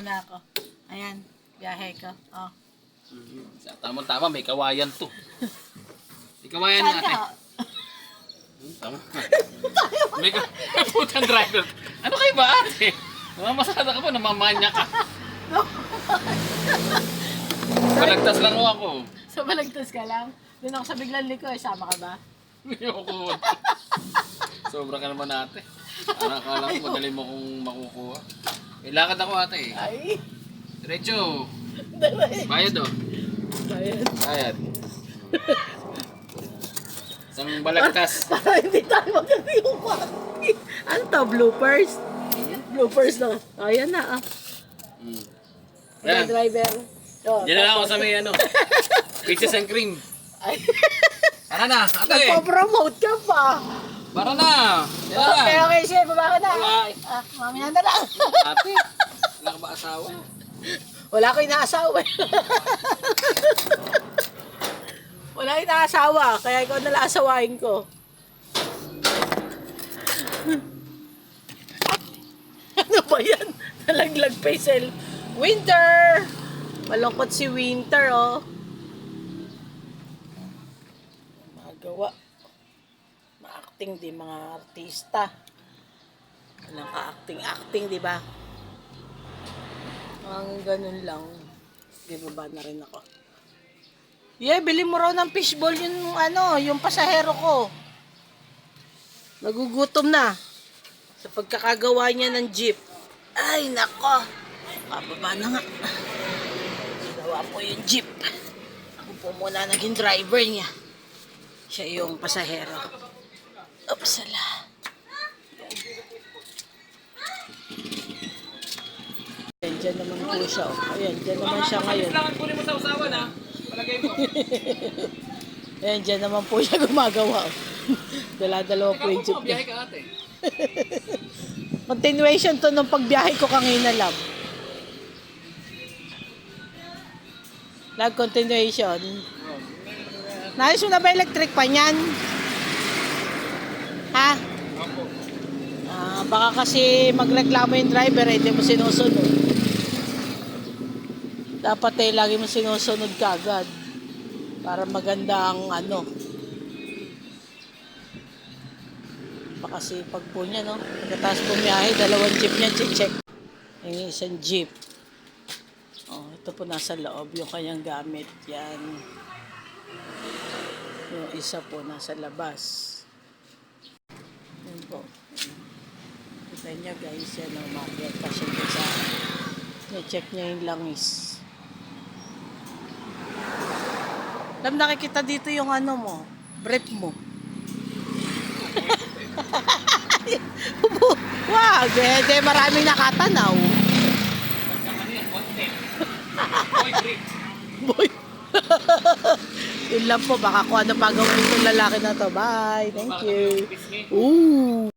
Muna ako. Ayan, biyahe ko. Oh. Tama-tama, may kawayan to. May kawayan Saan ate. ka? Tama. May putang driver. Ano kayo ba ate? Namamasada ka pa, namamanya ka. Balagtas lang ako. Sa balagtas ka lang? Doon ako sa biglang liko eh. Sama ka ba? Ayoko. Sobra ka naman ate. Akala ko madali mo kong makukuha. Ilakad ako ate eh. Ay. Diretso. Dali. Bayad oh. Bayad. Bayad. Isang balagtas. Para hindi tayo magkakiyupa. Ano to? Bloopers? Bloopers na. Ayan na ah. Yan. Driver. Oh, Diyan na lang ako sa may ano. Pieces and cream. Ay. Tara na, ate. Nagpo-promote ka pa. Para na. Diyan na lang. Okay, chef. Baba ka na. Wala. Mamaya na lang. Ate, wala ka ba asawa? Wala ko inaasawa eh. Wala ko inaasawa. Kaya ikaw nalang asawain ko. Ano ba yan? Nalaglag pa yung Winter! Malungkot si Winter, oh. Magawa. Ma-acting di mga artista. Walang ka-acting, di ba? Ang ganun lang. Bibaba na rin ako. Yeah, bili mo raw ng fishball yung ano, yung pasahero ko. Nagugutom na. Sa pagkakagawa niya ng jeep. Ay, nako. Pababa na nga. Gawa po yung jeep. Ako po muna naging driver niya. Siya yung pasahero. Upsala. Ayan, dyan naman po siya. Ayan, dyan naman siya ngayon. Kailangan kunin mo sa usawan ha. Palagay mo. Ayan, dyan naman po siya gumagawa. Dala-dalawa po yung jeep niya. Biyahe ka ate. Continuation to ng pagbiyahe ko kanina, love. Love, continuation. Nais mo na ba electric pa niyan? Ha? Baka kasi magreklamo yung driver, hindi mo sinusunod. Dapat lagi mo sinusunod ka agad. Para maganda ang ano. Baka sipag po niya, no? Pagkatapos bumiyahe, dalawang jeep niya, check. Yung isang jeep. Oh, ito po nasa loob, yung kanyang gamit. Yan. Yung isa po nasa labas. Yan po. Kita niya guys, yan o, market pa siya sa check niya yung langis. Alam, nakikita dito yung ano mo, brief mo. Wow, de maraming nakatanaw. Boy. Yun lang po, baka kung ano pa gawin itong lalaki na to. Bye, thank you. Ooh.